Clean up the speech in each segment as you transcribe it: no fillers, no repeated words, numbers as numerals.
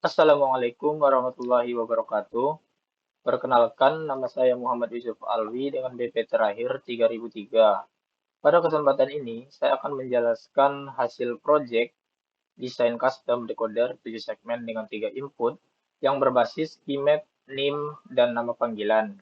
Assalamualaikum warahmatullahi wabarakatuh. Perkenalkan, nama saya Muhammad Yusuf Alwi dengan BP terakhir 3003. Pada kesempatan ini, saya akan menjelaskan hasil proyek desain custom decoder 7 segmen dengan 3 input yang berbasis keymap, NIM, dan nama panggilan.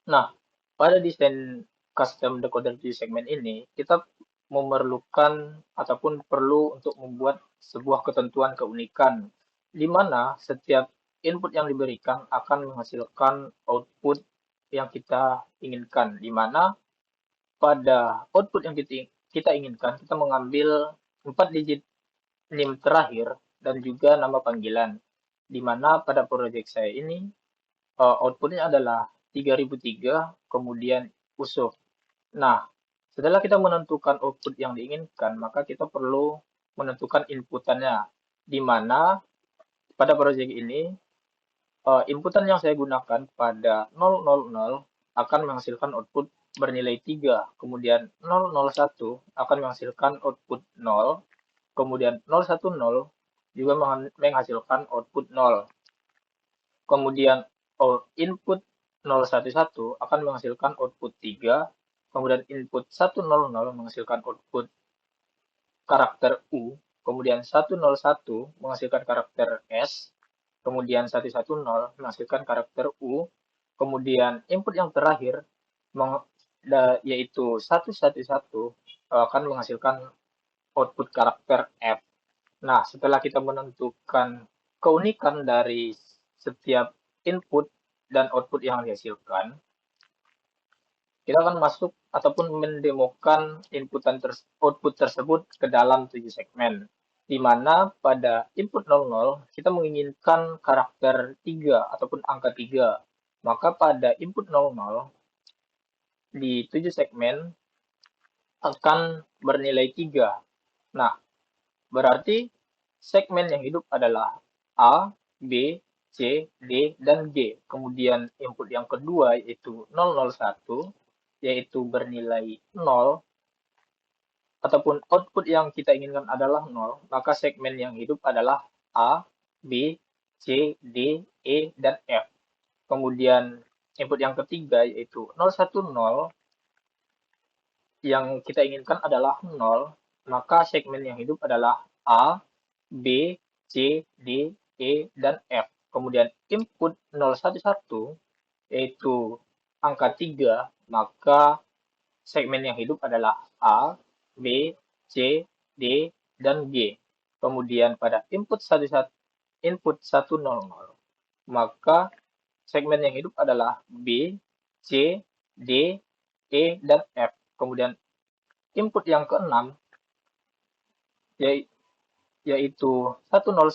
Nah, pada desain custom decoder 7 segmen ini, kita memerlukan ataupun perlu untuk membuat sebuah ketentuan keunikan, di mana setiap input yang diberikan akan menghasilkan output yang kita inginkan, di mana pada output yang kita inginkan, kita mengambil 4 digit NIM terakhir dan juga nama panggilan, di mana pada proyek saya ini outputnya adalah 3003, kemudian usuh. Nah, setelah kita menentukan output yang diinginkan, maka kita perlu menentukan inputannya, di mana pada proyek ini inputan yang saya gunakan pada 000 akan menghasilkan output bernilai 3, kemudian 001 akan menghasilkan output 0, kemudian 010 juga menghasilkan output 0. Kemudian input 011 akan menghasilkan output 3, kemudian input 100 menghasilkan output karakter U, kemudian 101 menghasilkan karakter S, kemudian 110 menghasilkan karakter U, kemudian input yang terakhir yaitu 111 akan menghasilkan output karakter F. Nah, setelah kita menentukan keunikan dari setiap input dan output yang dihasilkan, kita akan masuk ataupun mendemokan output tersebut ke dalam 7 segmen. Di mana pada input 00 kita menginginkan karakter 3 ataupun angka 3. Maka pada input 00 di 7 segmen akan bernilai 3. Nah, berarti segmen yang hidup adalah A, B, C, D, dan G. Kemudian input yang kedua yaitu 001, yaitu bernilai 0, ataupun output yang kita inginkan adalah 0, maka segmen yang hidup adalah A, B, C, D, E, dan F. Kemudian input yang ketiga yaitu 010, yang kita inginkan adalah 0, maka segmen yang hidup adalah A, B, C, D, E, dan F. Kemudian input 011 yaitu angka 3, maka segmen yang hidup adalah A, B, C, D, dan G. Kemudian pada input 100, maka segmen yang hidup adalah B, C, D, E, dan F. Kemudian input yang keenam yaitu 101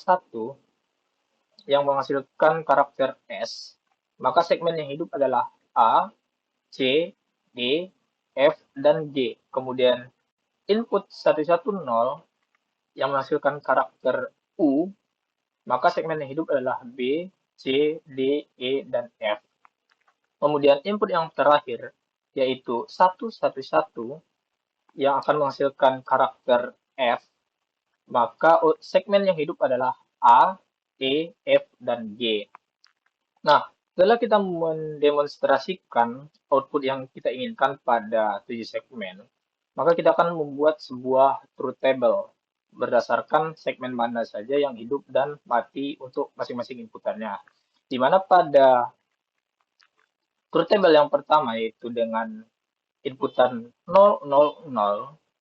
yang menghasilkan karakter S, maka segmen yang hidup adalah A, C, D, F, dan G. Kemudian input 110 yang menghasilkan karakter U, maka segmen yang hidup adalah B, C, D, E, dan F. Kemudian input yang terakhir yaitu 111 yang akan menghasilkan karakter F, maka segmen yang hidup adalah A, E, F, dan G. Nah, setelah kita mendemonstrasikan output yang kita inginkan pada 7 segmen, maka kita akan membuat sebuah truth table berdasarkan segmen mana saja yang hidup dan mati untuk masing-masing inputannya. Di mana pada truth table yang pertama yaitu dengan inputan 000,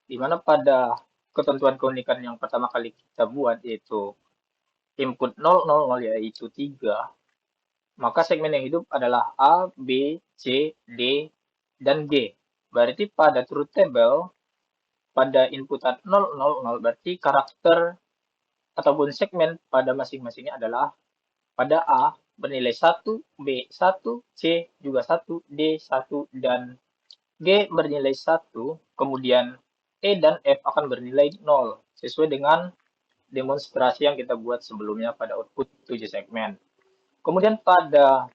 di mana pada ketentuan keunikan yang pertama kali kita buat yaitu input 000 yaitu 3, maka segmen yang hidup adalah A, B, C, D, dan G. Berarti pada truth table, pada inputan 000 berarti karakter ataupun segmen pada masing-masingnya adalah pada A bernilai 1, B 1, C juga 1, D 1, dan G bernilai 1, kemudian E dan F akan bernilai 0, sesuai dengan demonstrasi yang kita buat sebelumnya pada output 7 segmen. Kemudian pada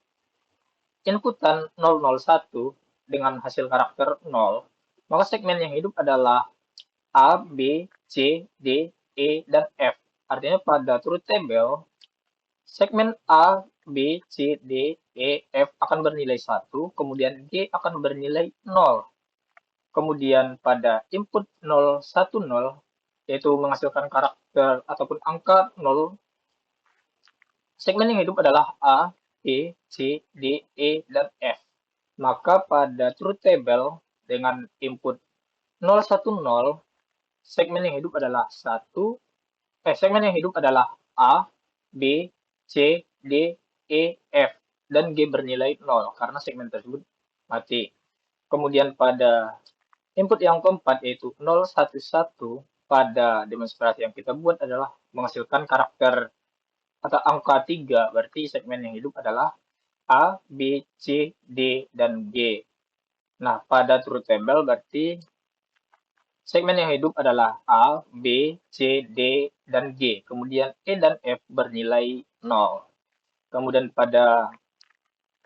inputan 001 dengan hasil karakter 0, maka segmen yang hidup adalah A, B, C, D, E, dan F. Artinya pada truth table, segmen A, B, C, D, E, F akan bernilai 1, kemudian G akan bernilai 0. Kemudian pada input 0, 1, 0, yaitu menghasilkan karakter ataupun angka 0, segmen yang hidup adalah A, B, C, D, E, dan F. Maka pada truth table dengan input 0, 1, 0, segmen yang hidup adalah segmen yang hidup adalah A, B, C, D, E, F, dan G bernilai 0 karena segmen tersebut mati. Kemudian pada input yang keempat yaitu 0, 1, 1 pada demonstrasi yang kita buat adalah menghasilkan karakter atau angka 3, berarti segmen yang hidup adalah A, B, C, D, dan G. Nah, pada truth table berarti segmen yang hidup adalah A, B, C, D, dan G. Kemudian E dan F bernilai 0. Kemudian pada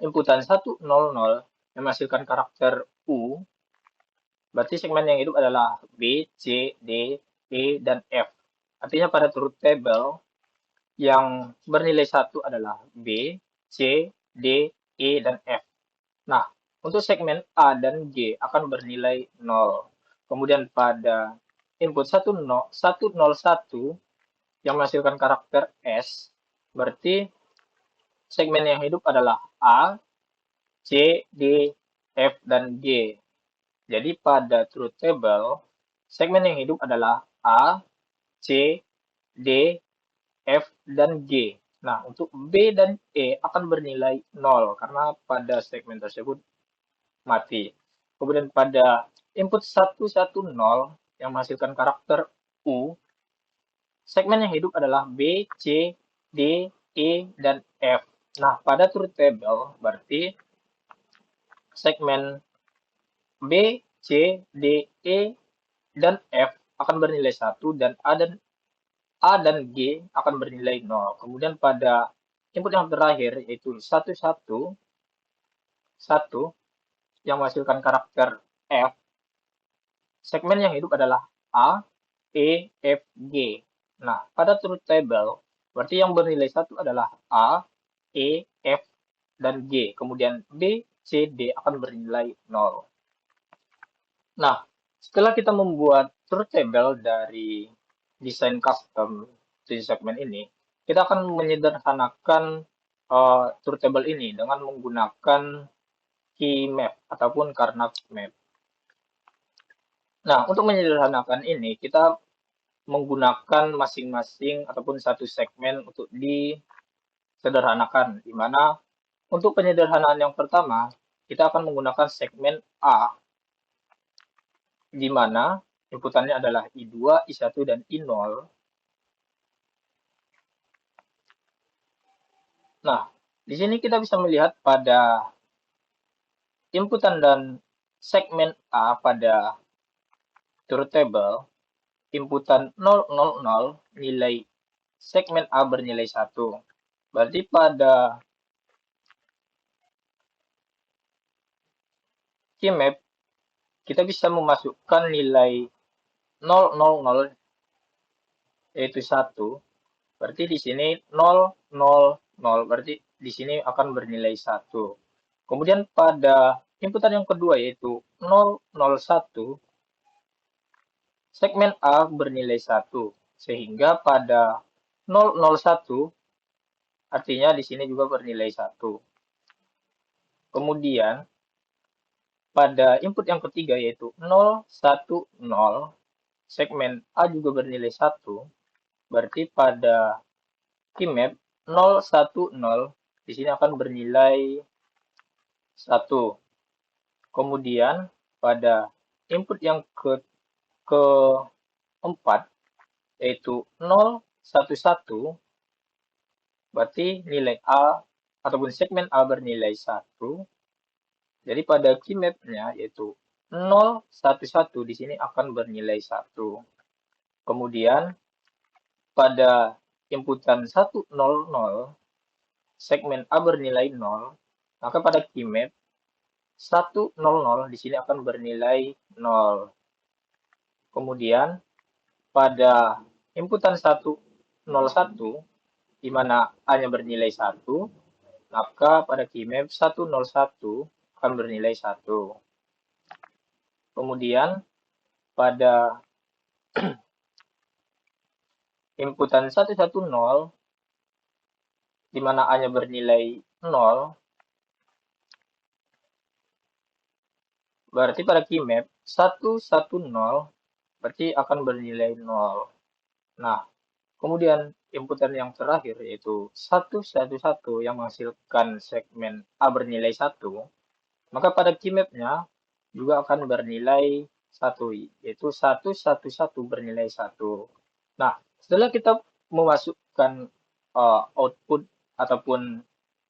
inputan 1, 0, 0 yang menghasilkan karakter U, berarti segmen yang hidup adalah B, C, D, E, dan F. Artinya pada truth table yang bernilai 1 adalah B, C, D, E, dan F. Nah, untuk segmen A dan G akan bernilai 0. Kemudian pada input 101 yang menghasilkan karakter S, berarti segmen yang hidup adalah A, C, D, F, dan G. Jadi pada truth table, segmen yang hidup adalah A, C, D, F, dan G. Nah, untuk B dan E akan bernilai 0 karena pada segmen tersebut mati. Kemudian pada input 110 yang menghasilkan karakter U, segmen yang hidup adalah B, C, D, E, dan F. Nah, pada truth table berarti segmen B, C, D, E, dan F akan bernilai 1 dan A dan G akan bernilai 0. Kemudian pada input yang terakhir yaitu 111 yang menghasilkan karakter F, segmen yang hidup adalah A, E, F, G. Nah, pada truth table, berarti yang bernilai 1 adalah A, E, F, dan G. Kemudian B, C, D akan bernilai 0. Nah, setelah kita membuat truth table dari desain custom 3 segmen ini, kita akan menyederhanakan truth table ini dengan menggunakan key map ataupun Karnaugh map. Nah, untuk menyederhanakan ini, kita menggunakan masing-masing ataupun satu segmen untuk disederhanakan, di mana untuk penyederhanaan yang pertama, kita akan menggunakan segmen A, di mana inputannya adalah I2, I1, dan I0. Nah, di sini kita bisa melihat pada inputan dan segmen A pada truth table, inputan 0, 0, 0, nilai segmen A bernilai 1. Berarti pada key map, kita bisa memasukkan nilai 0, 0, 0, yaitu 1. Berarti di sini 0, 0, 0. Berarti di sini akan bernilai 1. Kemudian pada inputan yang kedua yaitu 0, 0, 1, segmen A bernilai 1. Sehingga pada 0, 0, 1, artinya di sini juga bernilai 1. Kemudian pada input yang ketiga yaitu 0, 1, 0, segmen A juga bernilai 1. Berarti pada key map 0, 1, 0 di sini akan bernilai 1. Kemudian pada input yang keempat yaitu 0, 1, 1, berarti nilai A ataupun segmen A bernilai 1. Jadi pada key map-nya yaitu 0, 1, 1 di sini akan bernilai 1. Kemudian pada inputan 1, 0, 0, segmen A bernilai 0, maka pada key map 1, 0, 0 di sini akan bernilai 0. Kemudian pada inputan 1, 0, 1, di mana A-nya bernilai 1, maka pada keymap 101 akan bernilai 1. Kemudian pada inputan 110, di mana A-nya bernilai 0, berarti pada keymap 110 berarti akan bernilai 0. Nah, kemudian inputan yang terakhir yaitu 111 yang menghasilkan segmen A bernilai 1, maka pada keymapnya juga akan bernilai 1, yaitu 111 bernilai 1. Nah, setelah kita memasukkan output ataupun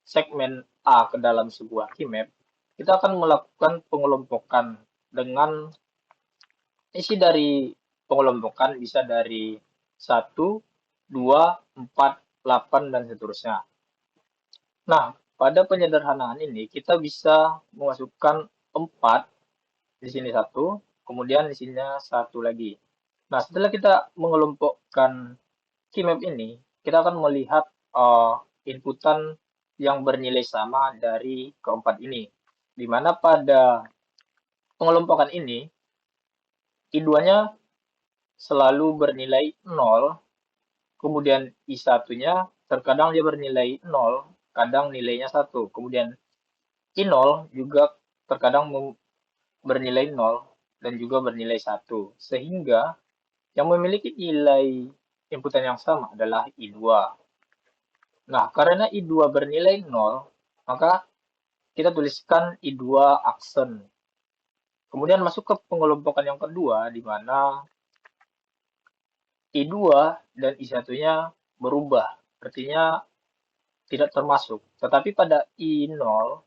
segmen A ke dalam sebuah keymap, kita akan melakukan pengelompokan dengan isi dari pengelompokan bisa dari 1, 2, 4, 8, dan seterusnya. Nah, pada penyederhanaan ini kita bisa memasukkan 4, di sini 1, kemudian di sini 1 lagi. Nah, setelah kita mengelompokkan keymap ini, kita akan melihat inputan yang bernilai sama dari keempat ini. Di mana pada pengelompokan ini, I2-nya selalu bernilai 0, kemudian I1-nya terkadang dia bernilai 0, kadang nilainya 1. Kemudian I0 juga terkadang bernilai 0 dan juga bernilai 1. Sehingga yang memiliki nilai inputan yang sama adalah I2. Nah, karena I2 bernilai 0, maka kita tuliskan I2 aksen. Kemudian masuk ke pengelompokan yang kedua, di mana I2 dan I1-nya berubah. Artinya tidak termasuk. Tetapi pada I0,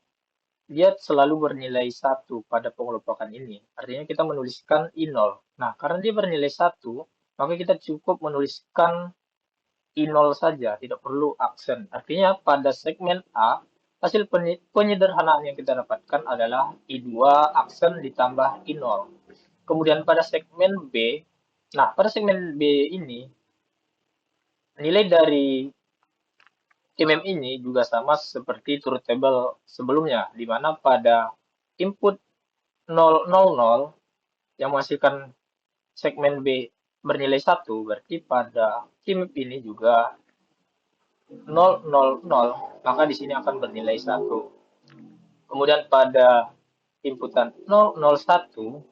dia selalu bernilai 1 pada pengelompokan ini. Artinya kita menuliskan I0. Nah, karena dia bernilai 1, maka kita cukup menuliskan I0 saja, tidak perlu aksen. Artinya pada segmen A, hasil penyederhanaan yang kita dapatkan adalah I2 aksen ditambah I0. Kemudian pada segmen B, nah pada segmen B ini, nilai dari keymap ini juga sama seperti truth table sebelumnya, di mana pada input 000 yang menghasilkan segmen B bernilai 1, berarti pada keymap ini juga 000, maka di sini akan bernilai 1. Kemudian pada inputan 001,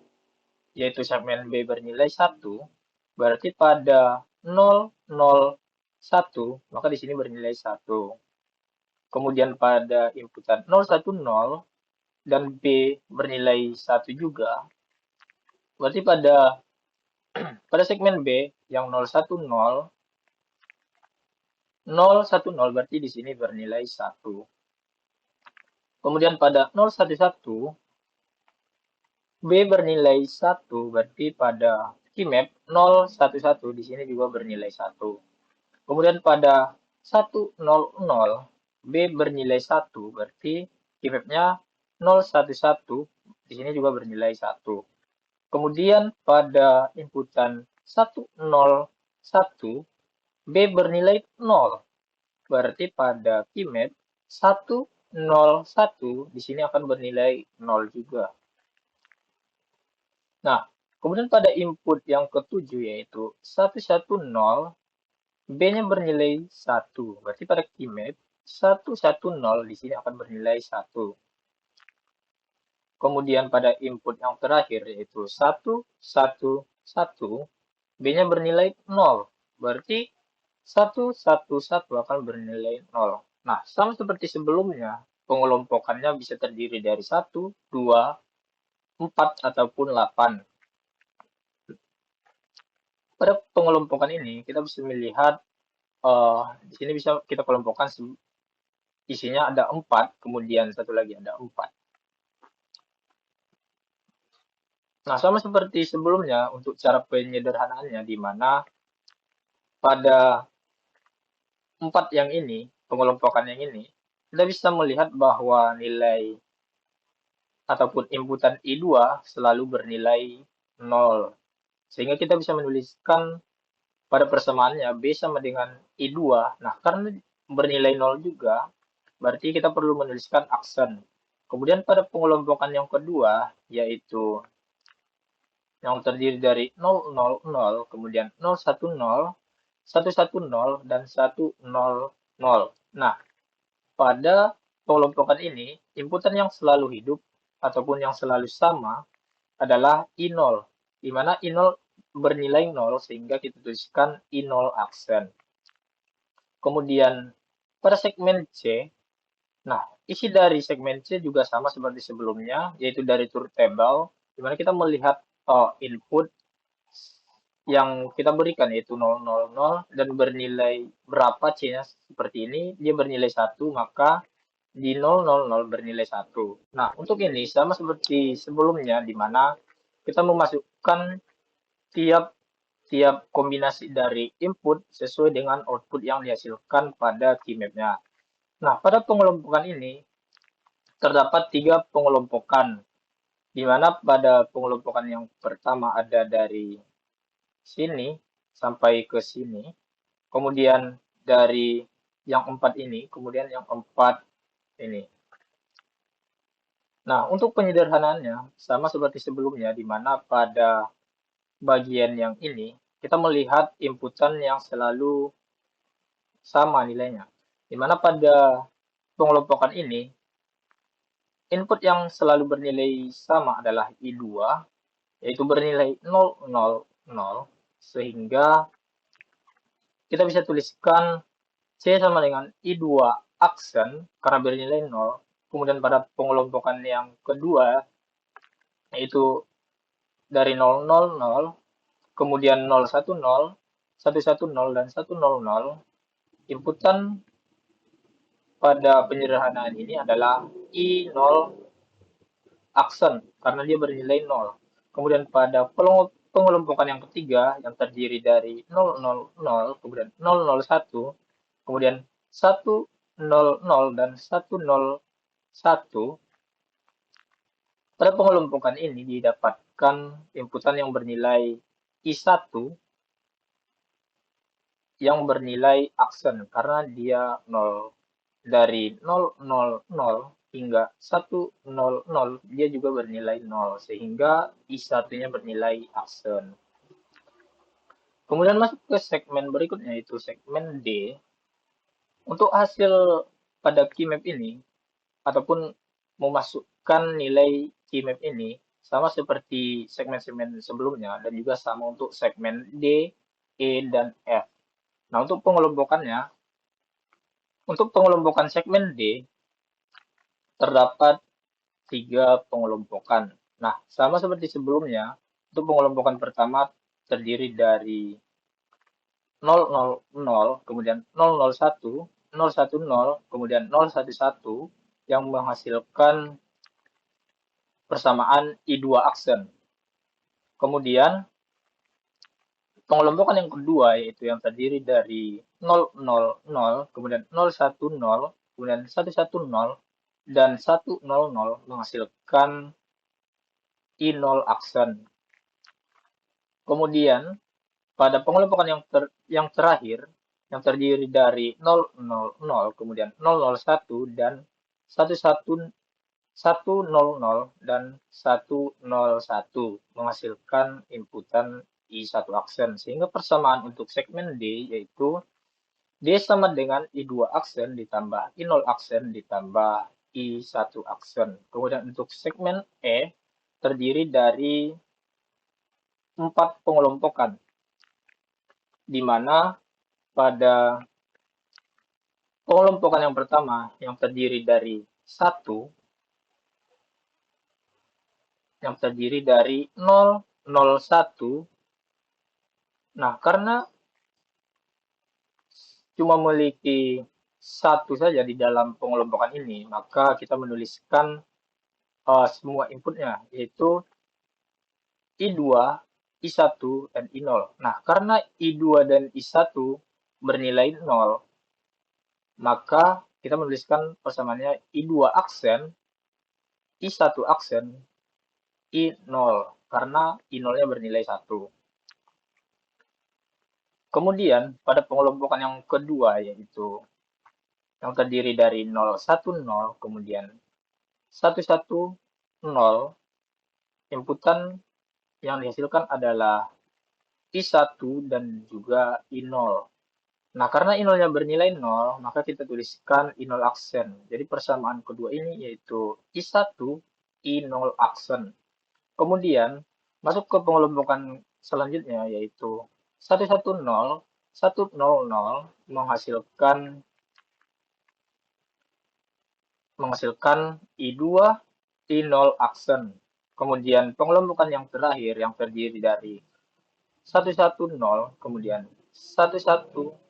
yaitu segmen B bernilai 1, berarti pada 001, maka di sini bernilai 1. Kemudian pada inputan 010 dan B bernilai 1 juga, berarti pada segmen B yang 010, 010 berarti di sini bernilai 1. Kemudian pada 011, B bernilai 1, berarti pada keymap 011 di sini juga bernilai 1. Kemudian pada 100, B bernilai 1, berarti keymapnya 011 di sini juga bernilai 1. Kemudian pada inputan 101, B bernilai 0, berarti pada keymap 101 di sini akan bernilai 0 juga. Nah, kemudian pada input yang ketujuh yaitu 110, B-nya bernilai 1. Berarti pada keymap 110 di sini akan bernilai 1. Kemudian pada input yang terakhir yaitu 111, B-nya bernilai 0. Berarti 111 akan bernilai 0. Nah, sama seperti sebelumnya, pengelompokannya bisa terdiri dari 1, 2, 4, ataupun 8. Pada pengelompokan ini, kita bisa melihat di sini bisa kita kelompokkan isinya ada 4, kemudian satu lagi ada 4. Nah, sama seperti sebelumnya untuk cara penyederhanaannya, di mana pada 4 yang ini, pengelompokan yang ini, kita bisa melihat bahwa nilai ataupun inputan I2 selalu bernilai 0. Sehingga kita bisa menuliskan pada persamaannya B sama dengan I2. Nah, karena bernilai 0 juga, berarti kita perlu menuliskan aksen. Kemudian pada pengelompokan yang kedua, yaitu yang terdiri dari 000, kemudian 010, 110, dan 100. Nah, pada pengelompokan ini, inputan yang selalu hidup ataupun yang selalu sama adalah I0, di mana I0 bernilai 0 sehingga kita tuliskan I0 aksen. Kemudian pada segmen C, nah isi dari segmen C juga sama seperti sebelumnya, yaitu dari truth table, di mana kita melihat input yang kita berikan yaitu 000 dan bernilai berapa C-nya seperti ini, dia bernilai 1, maka di 000 bernilai 1. Nah, untuk ini sama seperti sebelumnya di mana kita memasukkan tiap kombinasi dari input sesuai dengan output yang dihasilkan pada keymap-nya. Nah, pada pengelompokan ini terdapat 3 pengelompokan, di mana pada pengelompokan yang pertama ada dari sini sampai ke sini, kemudian dari yang 4 ini, kemudian yang 4 ini. Nah, untuk penyederhanaannya sama seperti sebelumnya, di mana pada bagian yang ini kita melihat inputan yang selalu sama nilainya. Di mana pada pengelompokan ini, input yang selalu bernilai sama adalah I2, yaitu bernilai 000, sehingga kita bisa tuliskan C sama dengan I2 aksen karena bernilai 0. Kemudian pada pengelompokan yang kedua, yaitu dari 000, kemudian 010, 110, dan 100, inputan pada penyederhanaan ini adalah I0 aksen karena dia bernilai 0. Kemudian pada pengelompokan yang ketiga yang terdiri dari 000, kemudian 001, kemudian 100 dan 101, pada pengelompokan ini didapatkan inputan yang bernilai I1 yang bernilai aksen karena dia 0. Dari 000 hingga 100 dia juga bernilai 0 sehingga I1-nya bernilai aksen. Kemudian masuk ke segmen berikutnya yaitu segmen D. Untuk hasil pada keymap ini ataupun memasukkan nilai keymap ini sama seperti segmen-segmen sebelumnya dan juga sama untuk segmen D, E, dan F. Nah, untuk pengelompokan segmen D terdapat 3 pengelompokan. Nah, sama seperti sebelumnya, untuk pengelompokan pertama terdiri dari 000, kemudian 001, 010, kemudian 011 yang menghasilkan persamaan I2 aksen. Kemudian pengelompokan yang kedua yaitu yang terdiri dari 000, kemudian 010, kemudian 110, dan 100 menghasilkan I0 aksen. Kemudian pada pengelompokan yang terakhir yang terdiri dari 000, kemudian 001 dan 100 dan 101 menghasilkan inputan I1 aksen. Sehingga persamaan untuk segmen D yaitu D sama dengan I2 aksen ditambah I0 aksen ditambah I1 aksen. Kemudian untuk segmen E terdiri dari 4 pengelompokan, di mana pada pengelompokan yang pertama yang terdiri dari 1, yang terdiri dari 001. Nah, karena cuma memiliki 1 saja di dalam pengelompokan ini, maka kita menuliskan semua inputnya, yaitu I2, I1, dan I0. Nah, karena I2 dan I1 bernilai 0, maka kita menuliskan persamaannya I2 aksen, I1 aksen, I0, karena I0-nya bernilai 1. Kemudian pada pengelompokan yang kedua yaitu yang terdiri dari 0, 1, 0, kemudian 1, 1, 0, inputan yang dihasilkan adalah I1 dan juga I0. Nah, karena I0-nya bernilai 0, maka kita tuliskan I0 aksen. Jadi persamaan kedua ini yaitu I1, I0 aksen. Kemudian, masuk ke pengelompokan selanjutnya yaitu 110, 100 menghasilkan I2, I0 aksen. Kemudian pengelompokan yang terakhir yang terdiri dari 110, kemudian 111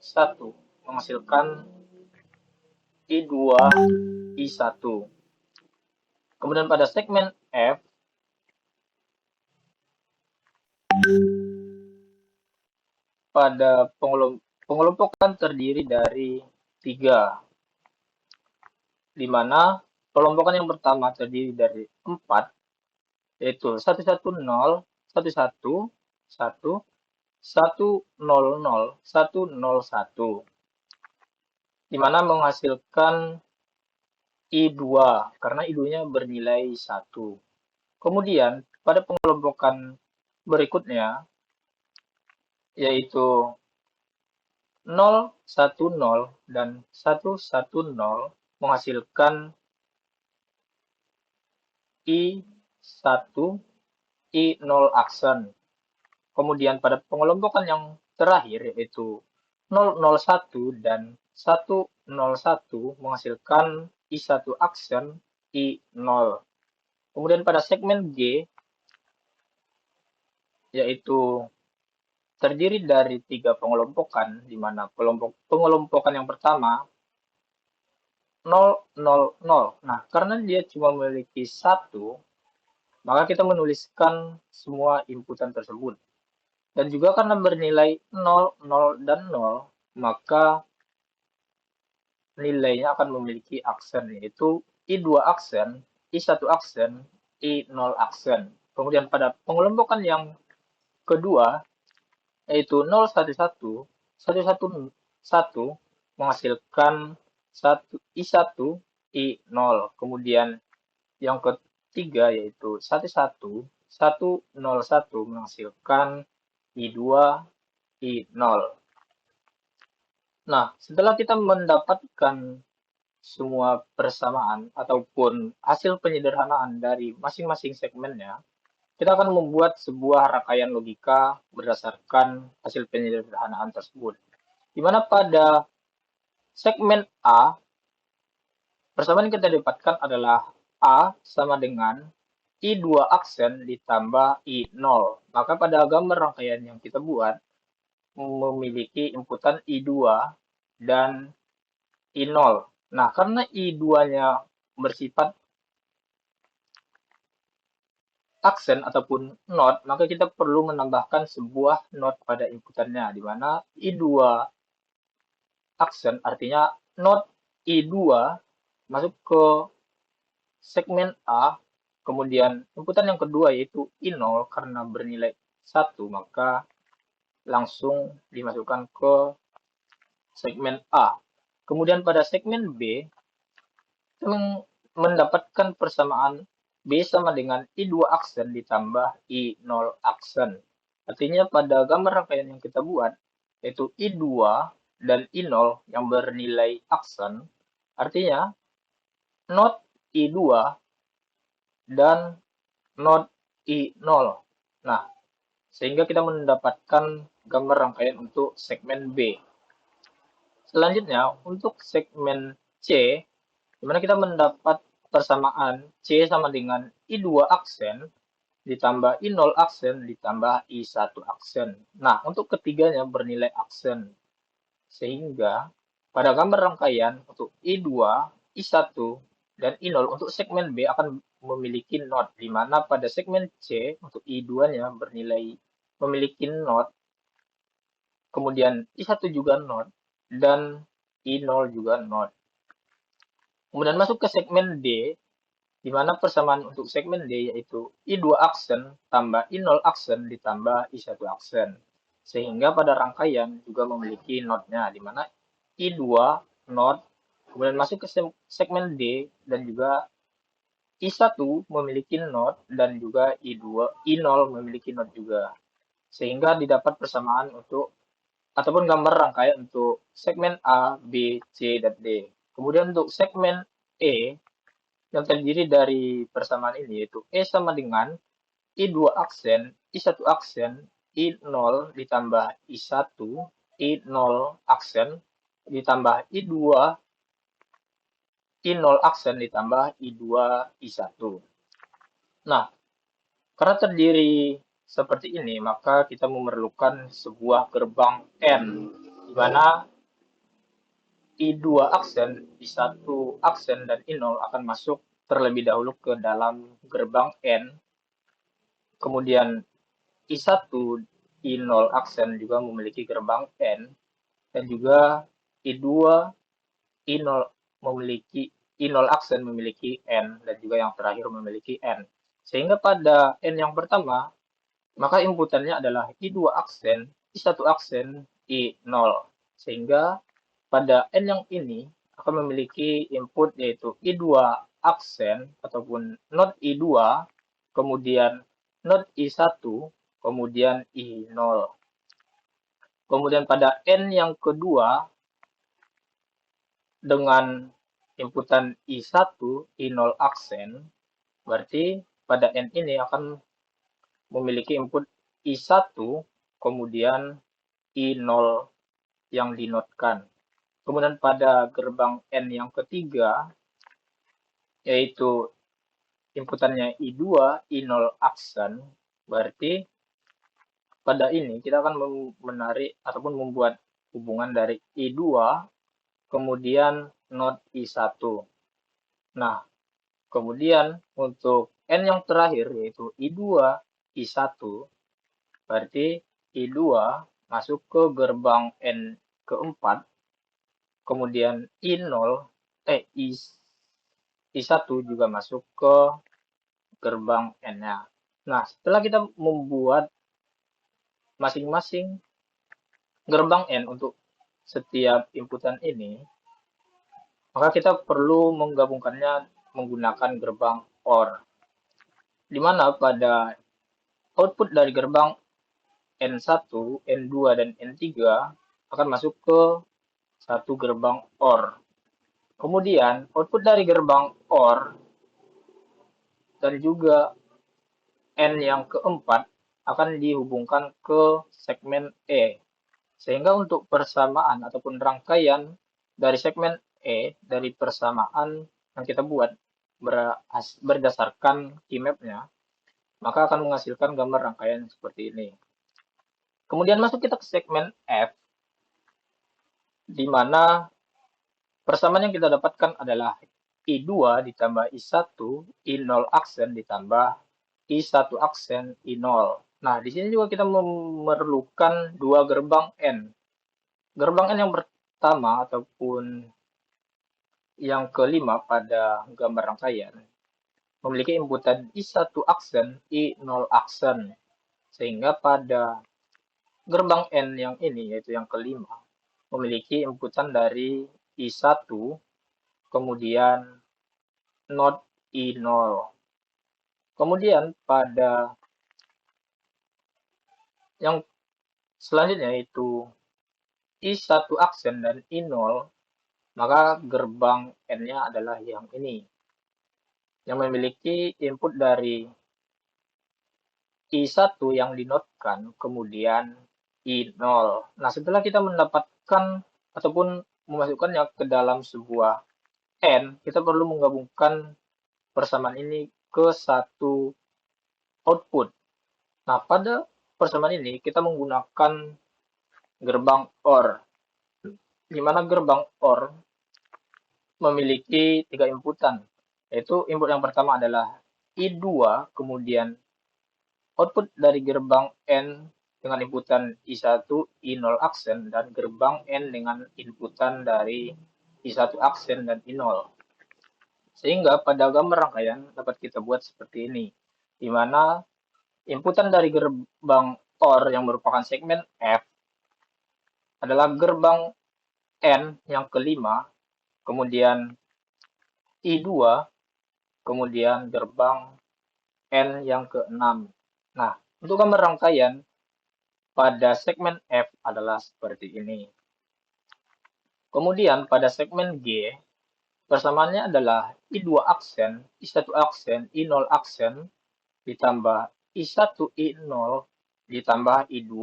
menghasilkan I2, I1. Kemudian pada segmen F, pada pengelompokan terdiri dari 3, di mana kelompokan yang pertama terdiri dari 4, yaitu 110, 11, 1, 100, 101, di mana menghasilkan I2, karena I2-nya bernilai 1. Kemudian, pada pengelompokan berikutnya, yaitu 010 dan 110 menghasilkan I1, I0 aksen. Kemudian pada pengelompokan yang terakhir yaitu 001 dan 101 menghasilkan I1 aksen, I0. Kemudian pada segmen G yaitu terdiri dari 3 pengelompokan, di mana pengelompokan yang pertama 000. Nah, karena dia cuma memiliki 1, maka kita menuliskan semua inputan tersebut. Dan juga karena bernilai 0, 0, dan 0, maka nilainya akan memiliki aksen, yaitu I2 aksen, I1 aksen, I0 aksen. Kemudian pada pengelompokan yang kedua, yaitu 011, 111 menghasilkan I1, I0. Kemudian yang ketiga yaitu 11, 101 menghasilkan I2, I0. Nah, setelah kita mendapatkan semua persamaan ataupun hasil penyederhanaan dari masing-masing segmennya, kita akan membuat sebuah rangkaian logika berdasarkan hasil penyederhanaan tersebut. Di mana pada segmen A, persamaan yang kita dapatkan adalah A sama dengan I2 aksen ditambah I0. Maka pada gambar rangkaian yang kita buat, memiliki inputan I2 dan I0. Nah, karena I2-nya bersifat aksen ataupun not, maka kita perlu menambahkan sebuah not pada inputannya, di mana I2 aksen artinya not I2 masuk ke segmen A, kemudian inputan yang kedua yaitu I0 karena bernilai 1, maka langsung dimasukkan ke segmen A. Kemudian pada segmen B, kita mendapatkan persamaan B sama dengan I2 aksen ditambah I0 aksen. Artinya pada gambar rangkaian yang kita buat, yaitu I2 dan I0 yang bernilai aksen, artinya not I2 dan not I0. Nah, sehingga kita mendapatkan gambar rangkaian untuk segmen B. Selanjutnya, untuk segmen C, di mana kita mendapat persamaan C sama dengan I2 aksen ditambah I0 aksen ditambah I1 aksen. Nah, untuk ketiganya bernilai aksen. Sehingga pada gambar rangkaian untuk I2, I1, dan I0 untuk segmen B akan memiliki not, di mana pada segmen C untuk I2-nya bernilai memiliki not, kemudian I1 juga not, dan I0 juga not. Kemudian masuk ke segmen D, di mana persamaan untuk segmen D yaitu I2 aksen tambah I0 aksen ditambah I1 aksen. Sehingga pada rangkaian juga memiliki node-nya, di mana I2 node, kemudian masuk ke segmen D, dan juga I1 memiliki node, dan juga I0 memiliki node juga. Sehingga didapat persamaan untuk ataupun gambar rangkaian untuk segmen A, B, C, dan D. Kemudian untuk segmen E yang terdiri dari persamaan ini yaitu E sama dengan I2 aksen, I1 aksen, I0 ditambah I1, I0 aksen ditambah I2, I0 aksen ditambah I2, I1. Nah, karena terdiri seperti ini, maka kita memerlukan sebuah gerbang N, di mana I2 aksen, I1 aksen, dan I0 akan masuk terlebih dahulu ke dalam gerbang N. Kemudian I1, I0 aksen juga memiliki gerbang N. Dan juga I2, I0 memiliki I0 aksen memiliki N. Dan juga yang terakhir memiliki N. Sehingga pada N yang pertama, maka inputannya adalah I2 aksen, I1 aksen, I0. Sehingga pada N yang ini akan memiliki input yaitu I2 aksen ataupun node I2, kemudian node I1, kemudian I0. Kemudian pada N yang kedua dengan inputan I1, I0 aksen, berarti pada N ini akan memiliki input I1, kemudian I0 yang dinotkan. Kemudian pada gerbang N yang ketiga, yaitu inputannya I2, I0 aksen, berarti pada ini kita akan menarik ataupun membuat hubungan dari I2, kemudian node I1. Nah, kemudian untuk N yang terakhir, yaitu I2, I1, berarti I2 masuk ke gerbang N keempat, kemudian I1 juga masuk ke gerbang N-nya. Nah, setelah kita membuat masing-masing gerbang N untuk setiap inputan ini, maka kita perlu menggabungkannya menggunakan gerbang OR, di mana pada output dari gerbang N1, N2, dan N3 akan masuk ke satu gerbang OR. Kemudian, output dari gerbang OR dan juga N yang keempat akan dihubungkan ke segmen E. Sehingga untuk persamaan ataupun rangkaian dari segmen E, dari persamaan yang kita buat berdasarkan keymap-nya, maka akan menghasilkan gambar rangkaian seperti ini. Kemudian masuk kita ke segmen F, di mana persamaan yang kita dapatkan adalah I2 ditambah I1, I0 aksen ditambah I1 aksen I0. Nah, di sini juga kita memerlukan dua gerbang N. Gerbang N yang pertama ataupun yang kelima pada gambar rangkaian memiliki inputan I1 aksen, I0 aksen. Sehingga pada gerbang N yang ini, yaitu yang kelima, memiliki inputan dari I1, kemudian node I0. Kemudian pada yang selanjutnya yaitu I1 aksen dan I0, maka gerbang N-nya adalah yang ini, yang memiliki input dari I1 yang dinotkan, kemudian I0. Nah, setelah kita mendapatkan ataupun memasukkannya ke dalam sebuah N, kita perlu menggabungkan persamaan ini ke satu output. Nah, pada persamaan ini kita menggunakan gerbang OR, di mana gerbang OR memiliki tiga inputan, yaitu input yang pertama adalah I2, kemudian output dari gerbang N dengan inputan I1, I0 aksen, dan gerbang N dengan inputan dari I1 aksen dan I0. Sehingga pada gambar rangkaian dapat kita buat seperti ini, di mana inputan dari gerbang OR yang merupakan segmen F adalah gerbang N yang kelima, kemudian I2, kemudian gerbang N yang keenam. Nah, untuk gambar rangkaian pada segmen F adalah seperti ini. Kemudian pada segmen G, persamaannya adalah I2 aksen, I1 aksen, I0 aksen, ditambah I1, I0, ditambah I2,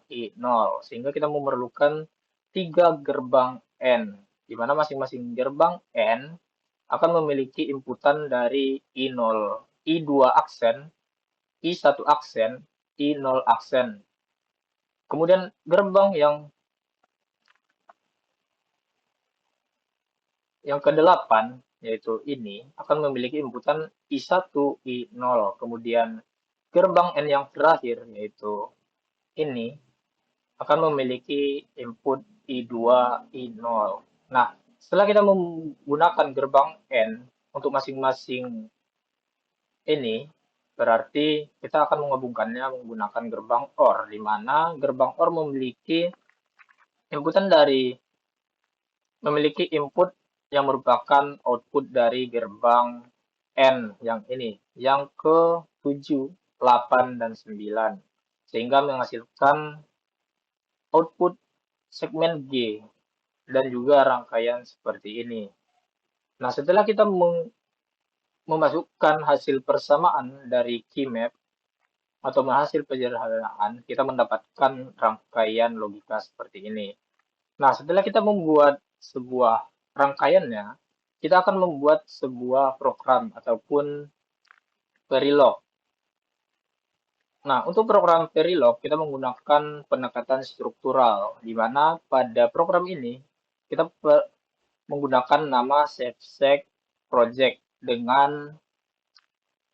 I0. Sehingga kita memerlukan 3 gerbang N, di mana masing-masing gerbang N akan memiliki inputan dari I0, I2 aksen, I1 aksen, I0 aksen. Kemudian gerbang yang ke-8, yaitu ini, akan memiliki inputan I1, I0. Kemudian gerbang N yang terakhir, yaitu ini, akan memiliki input I2, I0. Nah, setelah kita menggunakan gerbang N untuk masing-masing ini, berarti kita akan menggabungkannya menggunakan gerbang OR, di mana gerbang OR memiliki input yang merupakan output dari gerbang N yang ini, yang ke-7, 8, dan 9. Sehingga menghasilkan output segmen G dan juga rangkaian seperti ini. Nah, setelah kita memasukkan hasil persamaan dari key map atau hasil penyederhanaan, kita mendapatkan rangkaian logika seperti ini. Nah, setelah kita membuat sebuah rangkaiannya, kita akan membuat sebuah program ataupun Verilog. Nah, untuk program Verilog, kita menggunakan pendekatan struktural, di mana pada program ini kita menggunakan nama SafeSec Project dengan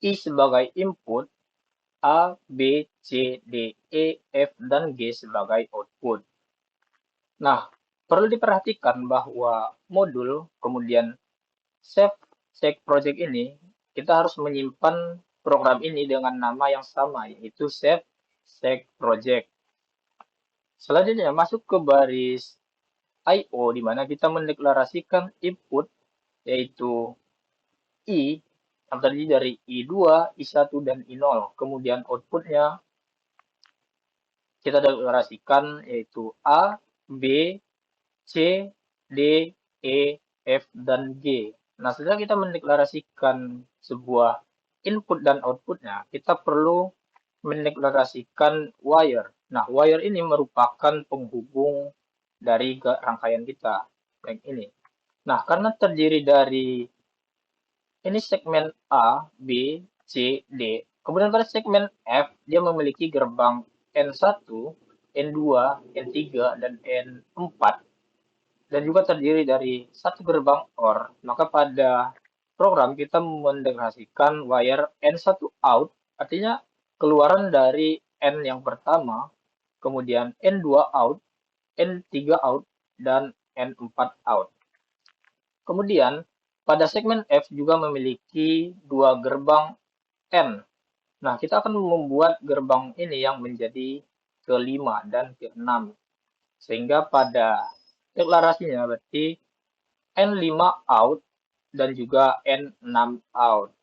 I sebagai input, A, B, C, D, E, F, dan G sebagai output. Nah, perlu diperhatikan bahwa modul kemudian SafeSec Project ini, kita harus menyimpan program ini dengan nama yang sama, yaitu SafeSec Project. Selanjutnya, masuk ke baris I/O, di mana kita mendeklarasikan input, yaitu I, yang terdiri dari I2, I1, dan I0. Kemudian outputnya kita deklarasikan yaitu A, B, C, D, E, F, dan G. Nah, setelah kita mendeklarasikan sebuah input dan outputnya, kita perlu mendeklarasikan wire. Nah, wire ini merupakan penghubung dari rangkaian kita, yang ini. Nah, karena terdiri dari ini segmen A, B, C, D. Kemudian pada segmen F, dia memiliki gerbang N1, N2, N3, dan N4. Dan juga terdiri dari satu gerbang OR. Maka pada program kita mendeklarasikan wire N1 out, artinya keluaran dari N yang pertama, kemudian N2 out, N3 out, dan N4 out. Kemudian pada segmen F juga memiliki dua gerbang N. Nah, kita akan membuat gerbang ini yang menjadi kelima dan keenam. Sehingga pada deklarasinya berarti N5 out dan juga N6 out.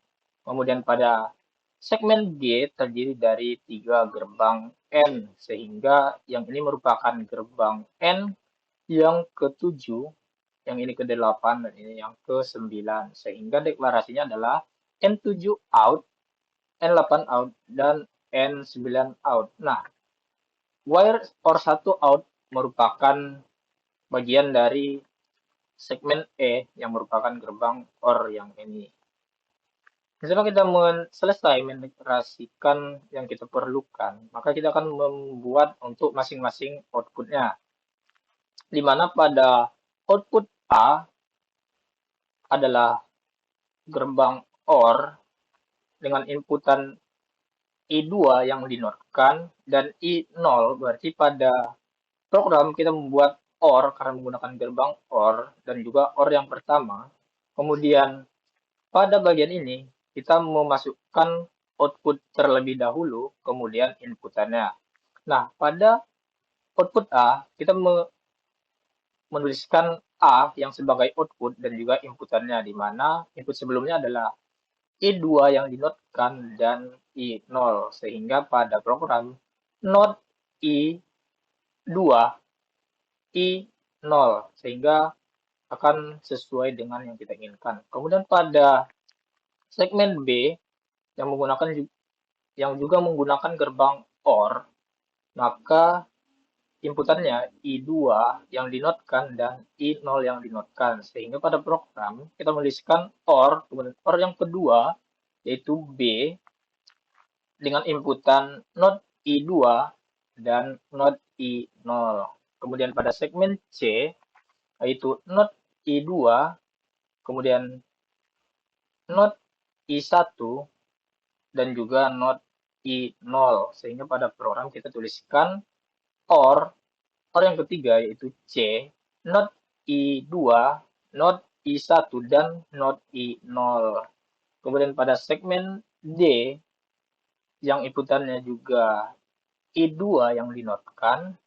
Kemudian pada segmen G terdiri dari 3 gerbang N. Sehingga yang ini merupakan gerbang N yang ke-7, yang ini ke-8, dan ini yang ke-9. Sehingga deklarasinya adalah N7 out, N8 out, dan N9 out. Nah, wire OR1 out merupakan bagian dari segmen E yang merupakan gerbang OR yang ini. Setelah kita selesai mendeklarasikan yang kita perlukan, maka kita akan membuat untuk masing-masing outputnya. Di mana pada output A adalah gerbang OR dengan inputan I2 yang dinotkan dan I0, berarti pada program kita membuat OR karena menggunakan gerbang OR dan juga OR yang pertama. Kemudian pada bagian ini kita memasukkan output terlebih dahulu, kemudian inputannya. Nah, pada output A, kita menuliskan A yang sebagai output dan juga inputannya, di mana input sebelumnya adalah I2 yang dinotkan dan I0. Sehingga pada program not I2, I0. Sehingga akan sesuai dengan yang kita inginkan. Kemudian pada segmen B yang juga menggunakan gerbang OR, maka inputannya I2 yang dinotkan dan I0 yang dinotkan. Sehingga pada program kita menuliskan OR, kemudian OR yang kedua yaitu B dengan inputan not I2 dan not I0. Kemudian pada segmen C yaitu not I2, kemudian not I1 dan juga not I0. Sehingga pada program kita tuliskan OR yang ketiga yaitu C, not I2, not I1, dan not I0. Kemudian pada segmen D, yang inputannya juga I2 yang dinotkan,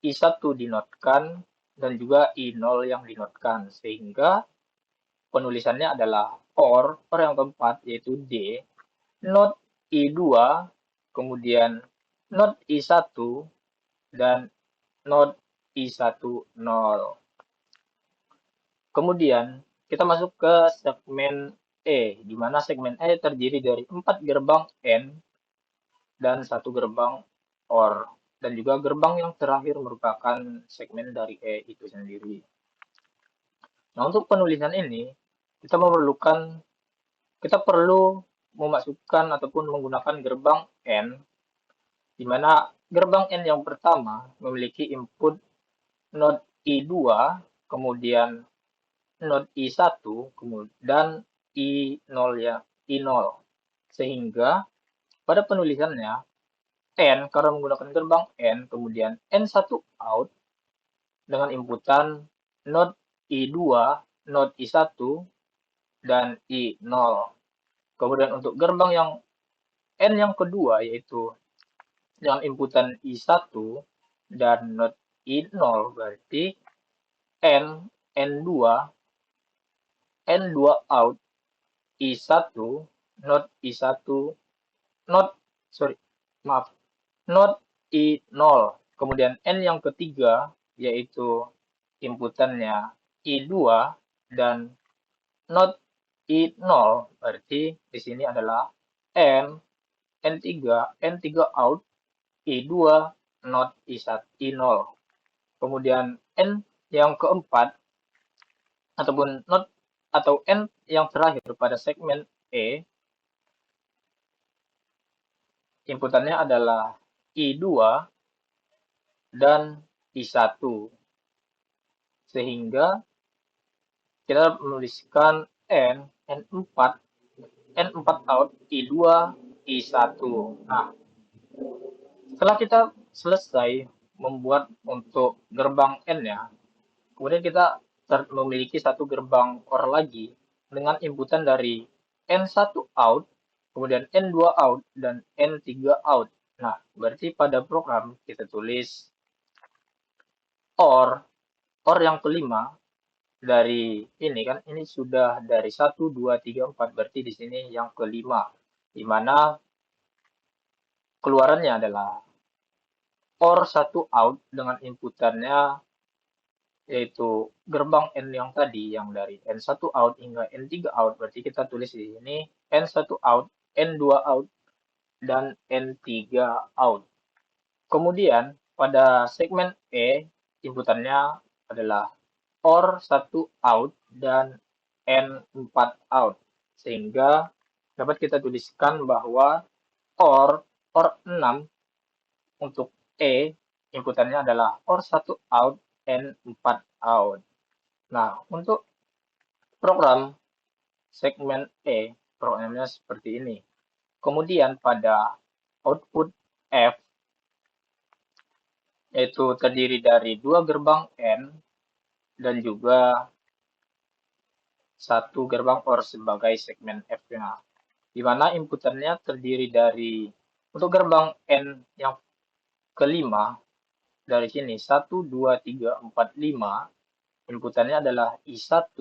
I1 dinotkan, dan juga I0 yang dinotkan. Sehingga penulisannya adalah OR yang keempat yaitu D, not I2, kemudian not I1, dan not I10. Kemudian kita masuk ke segmen E, di mana segmen E terdiri dari 4 gerbang N dan 1 gerbang OR. Dan juga gerbang yang terakhir merupakan segmen dari E itu sendiri. Nah, untuk penulisan ini, kita perlu memasukkan ataupun menggunakan gerbang N, di mana gerbang N yang pertama memiliki input not I2, kemudian not I1, dan I0 ya, I0. Sehingga pada penulisannya N karena menggunakan gerbang N, kemudian N1 out dengan inputan not I2, not I1, dan I0. Kemudian untuk gerbang yang N yang kedua yaitu dengan inputan I1 dan not I0, berarti N, N2, N2 out, I1, not I1, not, sorry, maaf, not I0. Kemudian N yang ketiga, yaitu inputannya I2 dan not I0, berarti di sini adalah N, N3, N3 out, I2, not I1, I0. Kemudian N yang keempat, ataupun not atau N yang terakhir pada segmen E, inputannya adalah I2 dan I1. Sehingga kita menuliskan N4 out, I2, I1. Nah, setelah kita selesai membuat untuk gerbang N ya, kemudian kita memiliki satu gerbang OR lagi dengan inputan dari N1 out, kemudian N2 out, dan N3 out. Nah, berarti pada program kita tulis OR yang kelima dari ini kan, ini sudah dari 1, 2, 3, 4, berarti di sini yang kelima, di mana keluarannya adalah OR1 out dengan inputannya yaitu gerbang N yang tadi, yang dari N1 out hingga N3 out, berarti kita tulis di sini N1 out, N2 out, dan N3 out. Kemudian pada segmen E, inputannya adalah OR1 out dan N4 out. Sehingga dapat kita tuliskan bahwa OR 6 untuk E, inputannya adalah OR1 out, N4 out. Nah, untuk program segmen E, programnya seperti ini. Kemudian pada output F, yaitu terdiri dari 2 gerbang N dan juga 1 gerbang OR sebagai segmen F-nya. Di mana inputannya terdiri dari, untuk gerbang N yang kelima dari sini 1, 2, 3, 4, 5 inputannya adalah I1,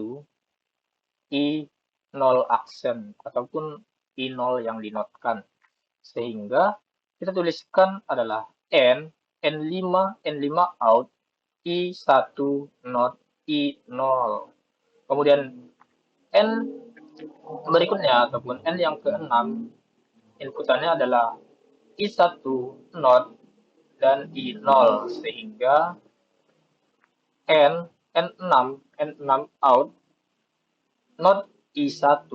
I0 aksen ataupun I0 yang dinotkan. Sehingga kita tuliskan adalah N5, N5 out, I1 not, I0. Kemudian N berikutnya ataupun N yang keenam inputannya adalah I1 not dan I0 sehingga N6 N6 out not I1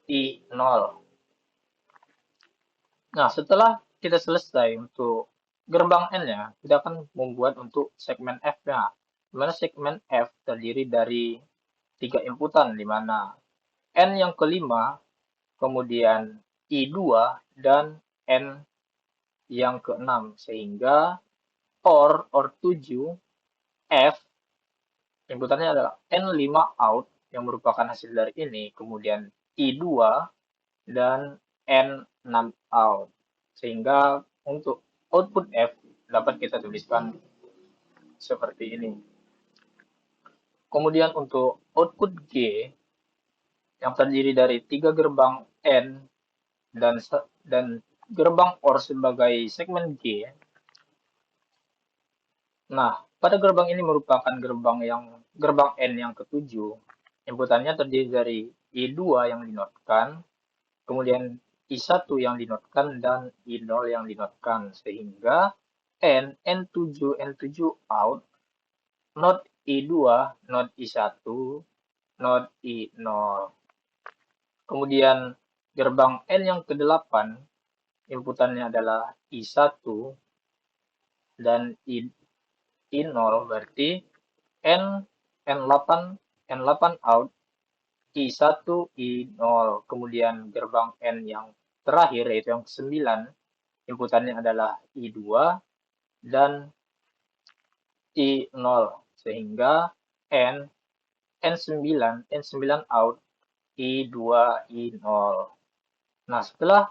I0. Nah, setelah kita selesai untuk gerbang N-nya, kita akan membuat untuk segmen F-nya. Di mana segmen F terdiri dari 3 inputan, di mana N yang kelima, kemudian I2, dan N yang keenam. Sehingga OR 7, F, inputannya adalah N5 out, yang merupakan hasil dari ini, kemudian I2, dan N6 out. Sehingga untuk output F dapat kita tuliskan seperti ini. Kemudian untuk output G yang terdiri dari 3 gerbang N dan gerbang OR sebagai segmen G. Nah, pada gerbang ini merupakan gerbang N yang ketujuh. Inputannya terdiri dari I2 yang dinotkan, kemudian I1 yang dinotkan, dan I0 yang dinotkan. Sehingga N7 out, not I2, not I1, not I0. Kemudian gerbang N yang ke-8, inputannya adalah I1 dan I0, berarti N8 out, I1, I0. Kemudian gerbang N yang terakhir, yaitu yang ke-9, inputannya adalah I2 dan I0. Sehingga N9 out, I2, I0. Nah, setelah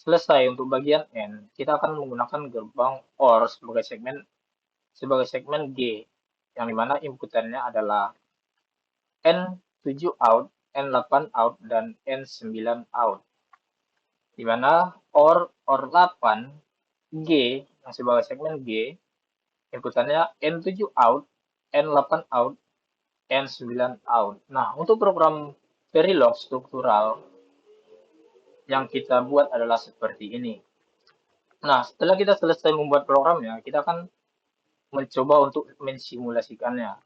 selesai untuk bagian N, kita akan menggunakan gerbang OR sebagai segmen G, yang dimana inputannya adalah N7 out, N8 out, dan N9 out. Dimana OR 8 G yang sebagai segmen G, inputannya N7 out, N8 out, N9 out. Nah, untuk program Verilog struktural yang kita buat adalah seperti ini. Nah, setelah kita selesai membuat programnya, kita akan mencoba untuk mensimulasikannya.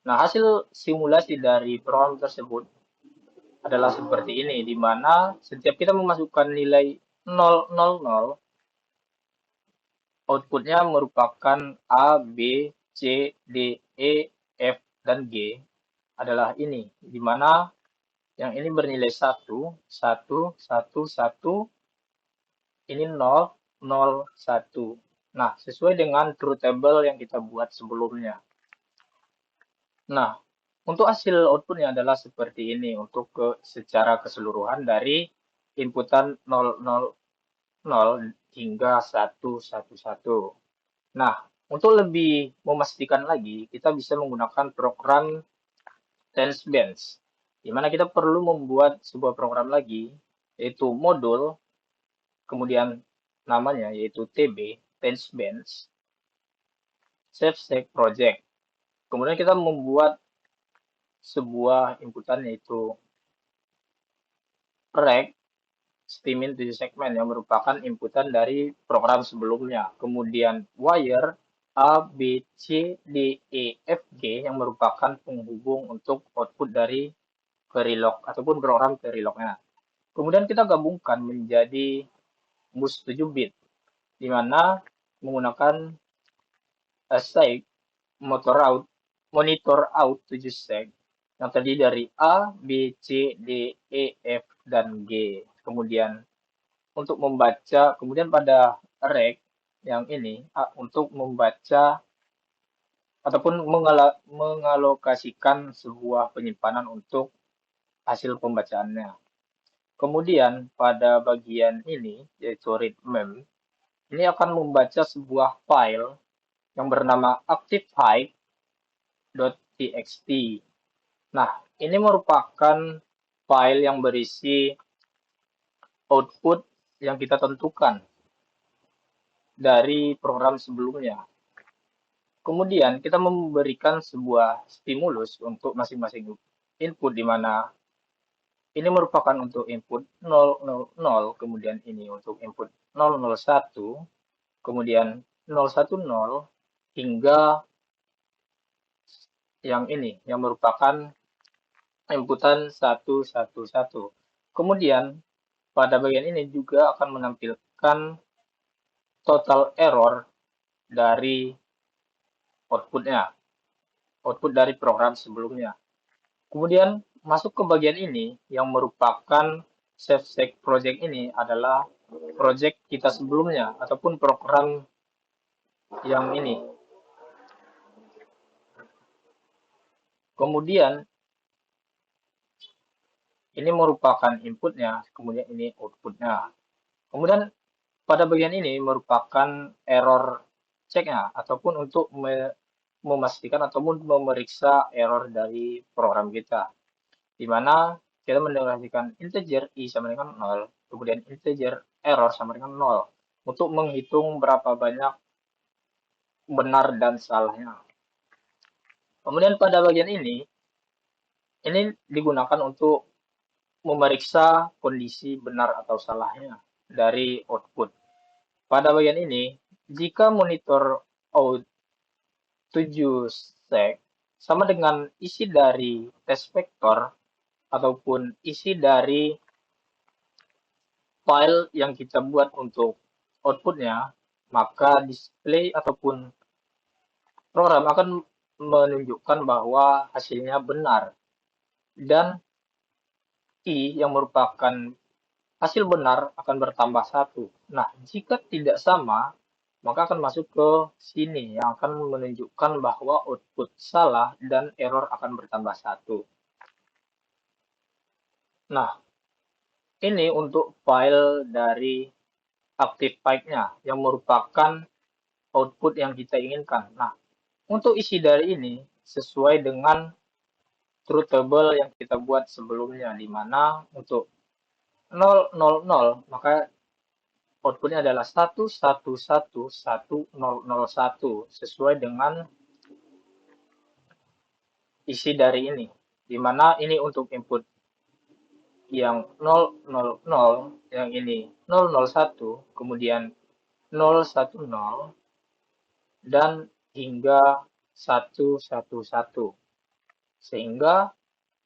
Nah, hasil simulasi dari program tersebut adalah seperti ini, di mana setiap kita memasukkan nilai 000, outputnya merupakan A, B, C, D, E, F, dan G adalah ini, di mana yang ini bernilai 1, 1, 1, 1, ini 0, 0, 1. Nah, sesuai dengan truth table yang kita buat sebelumnya. Nah, untuk hasil outputnya adalah seperti ini untuk secara keseluruhan dari inputan 000 hingga 111. Nah, untuk lebih memastikan lagi, kita bisa menggunakan program TenseBench, di mana kita perlu membuat sebuah program lagi, yaitu modul, kemudian namanya yaitu TB, TenseBench, Save Project. Kemudian kita membuat sebuah inputan yaitu rect stimin 7 segmen yang merupakan inputan dari program sebelumnya. Kemudian wire A, B, C, D, E, F, G yang merupakan penghubung untuk output dari Verilog ataupun program Verilognya. Kemudian kita gabungkan menjadi mus 7 bit, di mana menggunakan seg monitor out 7 seg yang terdiri dari A, B, C, D, E, F, dan G. Kemudian untuk membaca, kemudian pada rec yang ini untuk membaca ataupun mengalokasikan sebuah penyimpanan untuk hasil pembacaannya. Kemudian pada bagian ini yaitu read mem, ini akan membaca sebuah file yang bernama activehide.txt. Nah, ini merupakan file yang berisi output yang kita tentukan dari program sebelumnya. Kemudian kita memberikan sebuah stimulus untuk masing-masing input, di mana ini merupakan untuk input 000, kemudian ini untuk input 001, kemudian 010, hingga yang ini, yang merupakan inputan 111. Kemudian pada bagian ini juga akan menampilkan total error dari outputnya, output dari program sebelumnya. Kemudian masuk ke bagian ini yang merupakan save project. Ini adalah project kita sebelumnya ataupun program yang ini. Kemudian ini merupakan inputnya, kemudian ini outputnya. Kemudian pada bagian ini merupakan error checknya ataupun untuk memastikan ataupun memeriksa error dari program kita, di mana kita mendeklarasikan integer i sama dengan 0, kemudian integer error sama dengan 0, untuk menghitung berapa banyak benar dan salahnya. Kemudian pada bagian ini digunakan untuk memeriksa kondisi benar atau salahnya dari output. Pada bagian ini, jika monitor out 7 sec sama dengan isi dari test vector ataupun isi dari file yang kita buat untuk outputnya, maka display ataupun program akan menunjukkan bahwa hasilnya benar, dan i yang merupakan hasil benar akan bertambah 1. Nah, jika tidak sama, maka akan masuk ke sini yang akan menunjukkan bahwa output salah dan error akan bertambah 1. Nah, ini untuk file dari ActivePipe-nya yang merupakan output yang kita inginkan. Nah, untuk isi dari ini sesuai dengan truth table yang kita buat sebelumnya, di mana untuk 000 maka outputnya adalah 1111001 sesuai dengan isi dari ini, di mana ini untuk input yang 000, yang ini 001, kemudian 010, dan hingga 111. Sehingga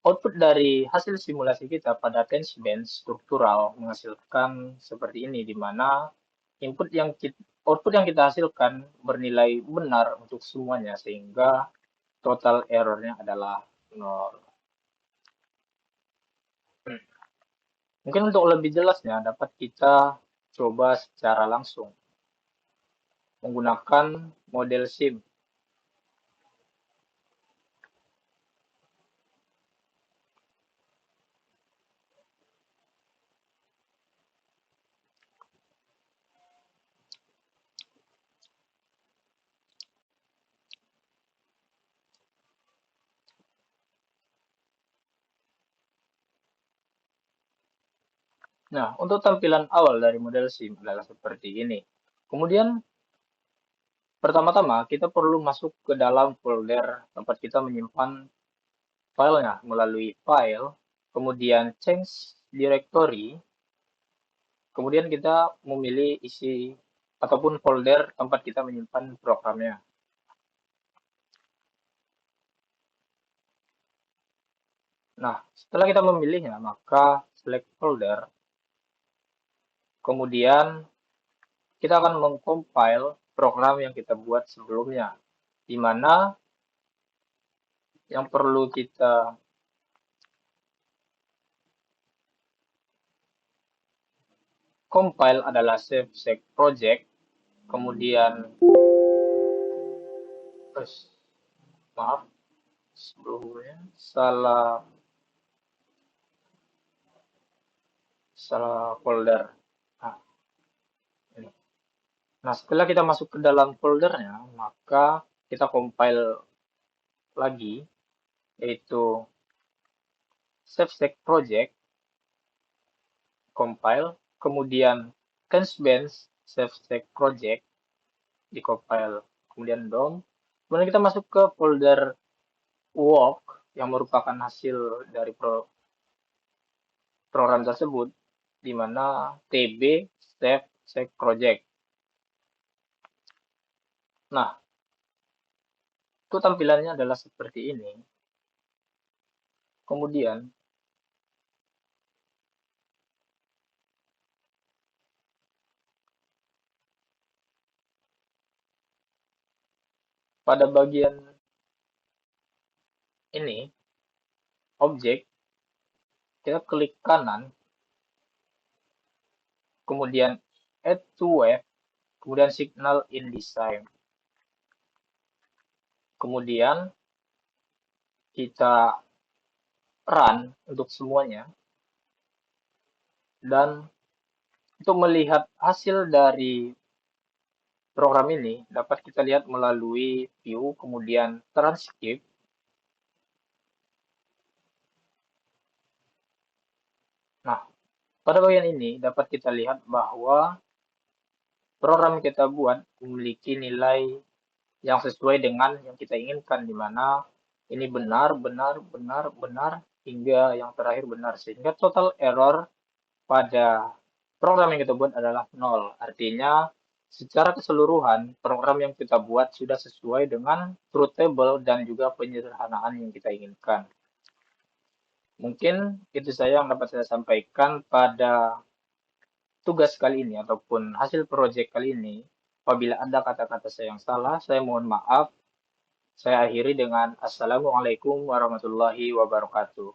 output dari hasil simulasi kita pada tense bench struktural menghasilkan seperti ini, di mana output yang kita hasilkan bernilai benar untuk semuanya, sehingga total errornya adalah 0. Mungkin untuk lebih jelasnya dapat kita coba secara langsung menggunakan model SIM. Nah, untuk tampilan awal dari model SIM adalah seperti ini. Kemudian, pertama-tama kita perlu masuk ke dalam folder tempat kita menyimpan filenya melalui file, kemudian change directory, kemudian kita memilih isi ataupun folder tempat kita menyimpan programnya. Nah, setelah kita memilihnya, maka select folder, kemudian kita akan mengcompile program yang kita buat sebelumnya, di mana yang perlu kita compile adalah save project, kemudian maaf sebelumnya salah folder. Nah, ini. Nah, setelah kita masuk ke dalam foldernya, maka kita compile lagi, yaitu SafeStack Project, compile, kemudian Couchbase SafeStack Project, di compile, kemudian DOM. Kemudian kita masuk ke folder work yang merupakan hasil dari program tersebut, di mana TB SafeStack Project. Nah, itu tampilannya adalah seperti ini. Kemudian, pada bagian ini, objek, kita klik kanan, kemudian add to web, kemudian signal InDesign. Kemudian kita run untuk semuanya. Dan untuk melihat hasil dari program ini dapat kita lihat melalui view, kemudian transcript. Nah, pada bagian ini dapat kita lihat bahwa program yang kita buat memiliki nilai yang sesuai dengan yang kita inginkan, di mana ini benar, benar, benar, benar, hingga yang terakhir benar. Sehingga total error pada program yang kita buat adalah 0. Artinya, secara keseluruhan, program yang kita buat sudah sesuai dengan truth table dan juga penyederhanaan yang kita inginkan. Mungkin itu saja yang dapat saya sampaikan pada tugas kali ini ataupun hasil proyek kali ini. Apabila ada kata-kata saya yang salah, saya mohon maaf. Saya akhiri dengan Assalamualaikum warahmatullahi wabarakatuh.